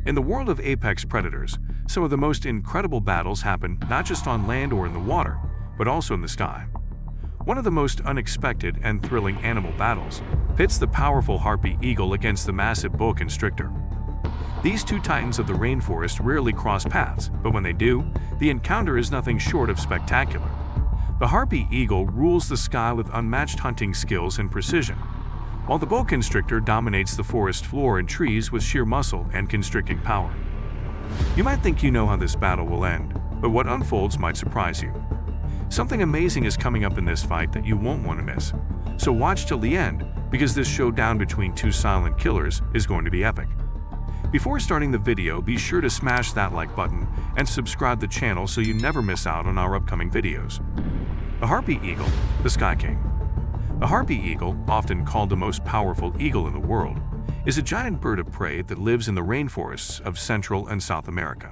In the world of apex predators, some of the most incredible battles happen not just on land or in the water, but also in the sky. One of the most unexpected and thrilling animal battles pits the powerful harpy eagle against the massive boa constrictor. These two titans of the rainforest rarely cross paths, but when they do, the encounter is nothing short of spectacular. The harpy eagle rules the sky with unmatched hunting skills and precision, while the boa constrictor dominates the forest floor and trees with sheer muscle and constricting power. You might think you know how this battle will end, but what unfolds might surprise you. Something amazing is coming up in this fight that you won't want to miss. So watch till the end, because this showdown between two silent killers is going to be epic. Before starting the video, be sure to smash that like button and subscribe the channel so you never miss out on our upcoming videos. The harpy eagle, the Sky King. The harpy eagle, often called the most powerful eagle in the world, is a giant bird of prey that lives in the rainforests of Central and South America.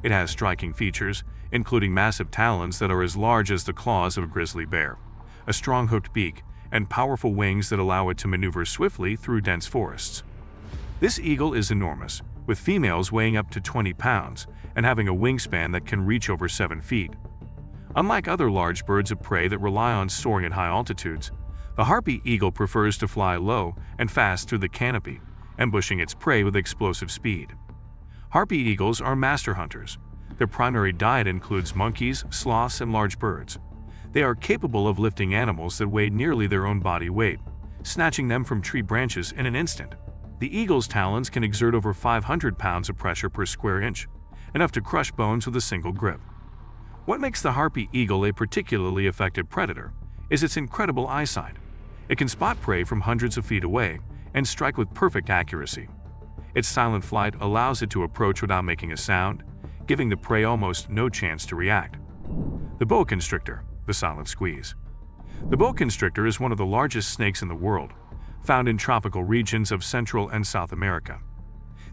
It has striking features, including massive talons that are as large as the claws of a grizzly bear, a strong hooked beak, and powerful wings that allow it to maneuver swiftly through dense forests. This eagle is enormous, with females weighing up to 20 pounds and having a wingspan that can reach over 7 feet. Unlike other large birds of prey that rely on soaring at high altitudes, the harpy eagle prefers to fly low and fast through the canopy, ambushing its prey with explosive speed. Harpy eagles are master hunters. Their primary diet includes monkeys, sloths, and large birds. They are capable of lifting animals that weigh nearly their own body weight, snatching them from tree branches in an instant. The eagle's talons can exert over 500 pounds of pressure per square inch, enough to crush bones with a single grip. What makes the harpy eagle a particularly effective predator is its incredible eyesight. It can spot prey from hundreds of feet away and strike with perfect accuracy. Its silent flight allows it to approach without making a sound, giving the prey almost no chance to react. The boa constrictor, the silent squeeze. The boa constrictor is one of the largest snakes in the world, found in tropical regions of Central and South America.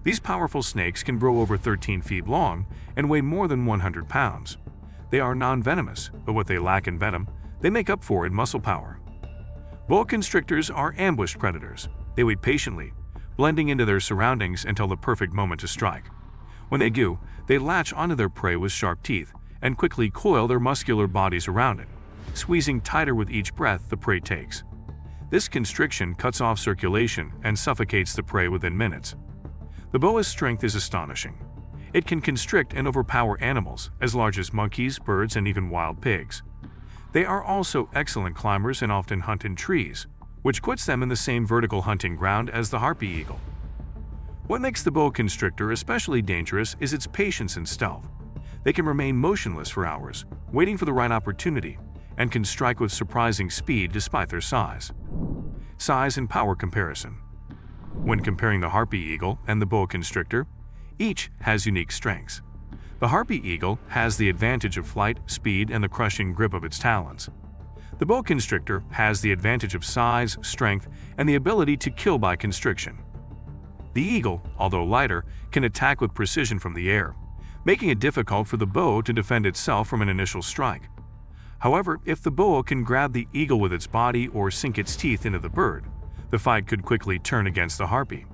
These powerful snakes can grow over 13 feet long and weigh more than 100 pounds. They are non-venomous, but what they lack in venom, they make up for in muscle power. Boa constrictors are ambush predators. They wait patiently, blending into their surroundings until the perfect moment to strike. When they do, they latch onto their prey with sharp teeth and quickly coil their muscular bodies around it, squeezing tighter with each breath the prey takes. This constriction cuts off circulation and suffocates the prey within minutes. The boa's strength is astonishing. It can constrict and overpower animals as large as monkeys, birds, and even wild pigs. They are also excellent climbers and often hunt in trees, which puts them in the same vertical hunting ground as the harpy eagle. What makes the boa constrictor especially dangerous is its patience and stealth. They can remain motionless for hours, waiting for the right opportunity, and can strike with surprising speed despite their size. Size and power comparison. When comparing the harpy eagle and the boa constrictor, each has unique strengths. The harpy eagle has the advantage of flight, speed, and the crushing grip of its talons. The boa constrictor has the advantage of size, strength, and the ability to kill by constriction. The eagle, although lighter, can attack with precision from the air, making it difficult for the boa to defend itself from an initial strike. However, if the boa can grab the eagle with its body or sink its teeth into the bird, the fight could quickly turn against the harpy.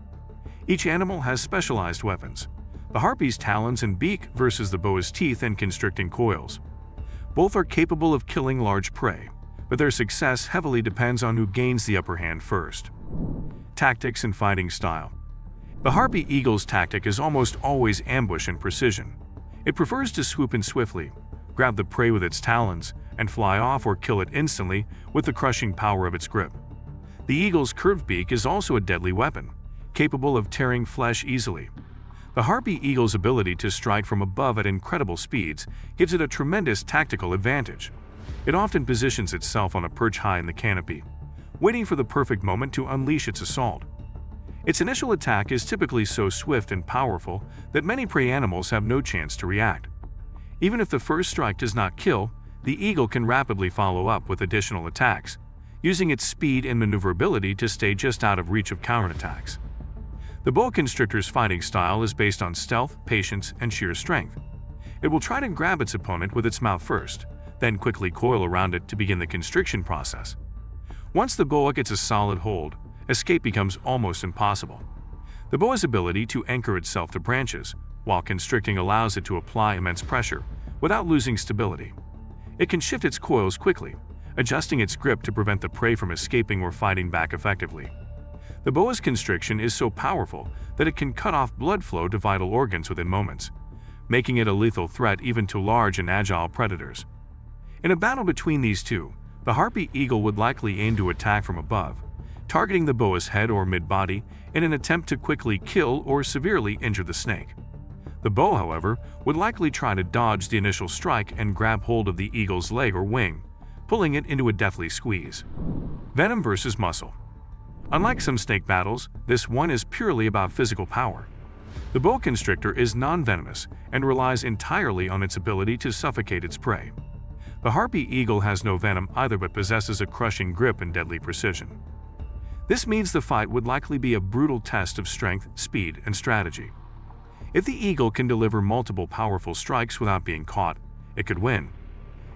Each animal has specialized weapons. The harpy's talons and beak versus the boa's teeth and constricting coils. Both are capable of killing large prey, but their success heavily depends on who gains the upper hand first. Tactics and fighting style. The harpy eagle's tactic is almost always ambush and precision. It prefers to swoop in swiftly, grab the prey with its talons, and fly off or kill it instantly with the crushing power of its grip. The eagle's curved beak is also a deadly weapon, capable of tearing flesh easily. The harpy eagle's ability to strike from above at incredible speeds gives it a tremendous tactical advantage. It often positions itself on a perch high in the canopy, waiting for the perfect moment to unleash its assault. Its initial attack is typically so swift and powerful that many prey animals have no chance to react. Even if the first strike does not kill, the eagle can rapidly follow up with additional attacks, using its speed and maneuverability to stay just out of reach of counterattacks. The boa constrictor's fighting style is based on stealth, patience, and sheer strength. It will try to grab its opponent with its mouth first, then quickly coil around it to begin the constriction process. Once the boa gets a solid hold, escape becomes almost impossible. The boa's ability to anchor itself to branches while constricting allows it to apply immense pressure without losing stability. It can shift its coils quickly, adjusting its grip to prevent the prey from escaping or fighting back effectively. The boa's constriction is so powerful that it can cut off blood flow to vital organs within moments, making it a lethal threat even to large and agile predators. In a battle between these two, the harpy eagle would likely aim to attack from above, targeting the boa's head or mid-body in an attempt to quickly kill or severely injure the snake. The boa, however, would likely try to dodge the initial strike and grab hold of the eagle's leg or wing, pulling it into a deathly squeeze. Venom versus muscle. Unlike some snake battles, this one is purely about physical power. The boa constrictor is non-venomous and relies entirely on its ability to suffocate its prey. The harpy eagle has no venom either but possesses a crushing grip and deadly precision. This means the fight would likely be a brutal test of strength, speed, and strategy. If the eagle can deliver multiple powerful strikes without being caught, it could win.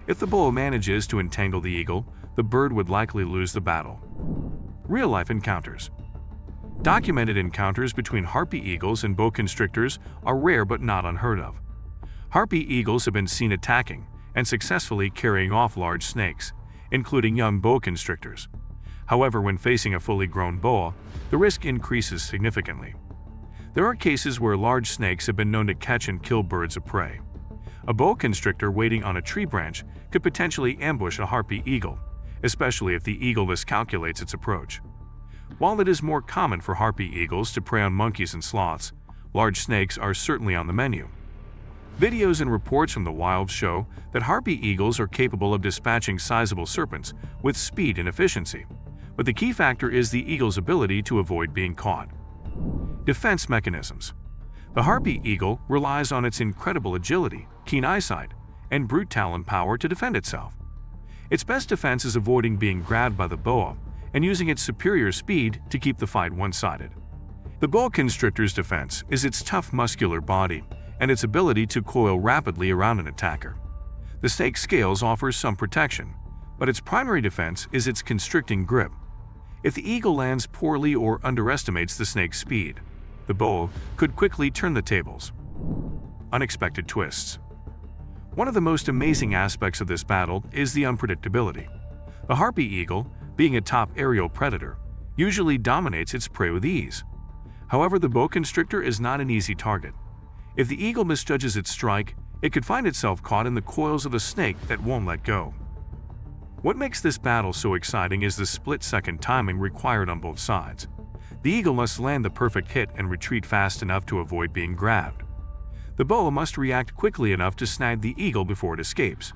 If the boa manages to entangle the eagle, the bird would likely lose the battle. Real-life encounters. Documented encounters between harpy eagles and boa constrictors are rare but not unheard of. Harpy eagles have been seen attacking and successfully carrying off large snakes, including young boa constrictors. However, when facing a fully grown boa, the risk increases significantly. There are cases where large snakes have been known to catch and kill birds of prey. A boa constrictor waiting on a tree branch could potentially ambush a harpy eagle, especially if the eagle miscalculates its approach. While it is more common for harpy eagles to prey on monkeys and sloths, large snakes are certainly on the menu. Videos and reports from the wild show that harpy eagles are capable of dispatching sizable serpents with speed and efficiency, but the key factor is the eagle's ability to avoid being caught. Defense mechanisms. The harpy eagle relies on its incredible agility, keen eyesight, and brute talon power to defend itself. Its best defense is avoiding being grabbed by the boa and using its superior speed to keep the fight one-sided. The boa constrictor's defense is its tough muscular body and its ability to coil rapidly around an attacker. The snake's scales offers some protection, but its primary defense is its constricting grip. If the eagle lands poorly or underestimates the snake's speed, the boa could quickly turn the tables. Unexpected twists. One of the most amazing aspects of this battle is the unpredictability. The harpy eagle, being a top aerial predator, usually dominates its prey with ease. However, the boa constrictor is not an easy target. If the eagle misjudges its strike, it could find itself caught in the coils of a snake that won't let go. What makes this battle so exciting is the split-second timing required on both sides. The eagle must land the perfect hit and retreat fast enough to avoid being grabbed. The boa must react quickly enough to snag the eagle before it escapes.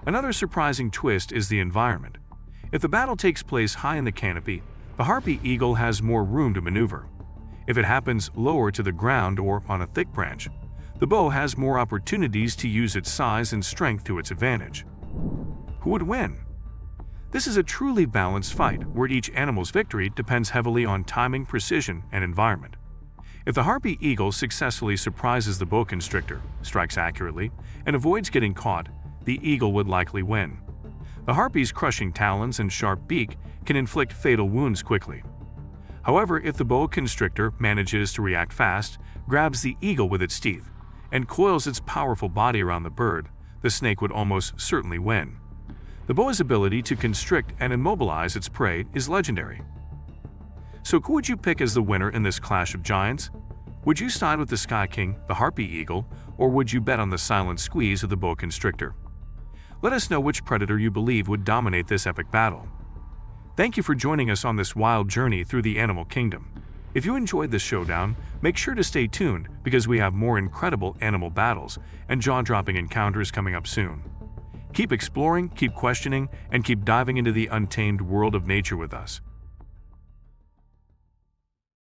Another surprising twist is the environment. If the battle takes place high in the canopy, the harpy eagle has more room to maneuver. If it happens lower to the ground or on a thick branch, the boa has more opportunities to use its size and strength to its advantage. Who would win? This is a truly balanced fight where each animal's victory depends heavily on timing, precision, and environment. If the harpy eagle successfully surprises the boa constrictor, strikes accurately, and avoids getting caught, the eagle would likely win. The harpy's crushing talons and sharp beak can inflict fatal wounds quickly. However, if the boa constrictor manages to react fast, grabs the eagle with its teeth, and coils its powerful body around the bird, the snake would almost certainly win. The boa's ability to constrict and immobilize its prey is legendary. So who would you pick as the winner in this clash of giants? Would you side with the Sky King, the harpy eagle, or would you bet on the silent squeeze of the boa constrictor? Let us know which predator you believe would dominate this epic battle. Thank you for joining us on this wild journey through the animal kingdom. If you enjoyed this showdown, make sure to stay tuned because we have more incredible animal battles and jaw-dropping encounters coming up soon. Keep exploring, keep questioning, and keep diving into the untamed world of nature with us.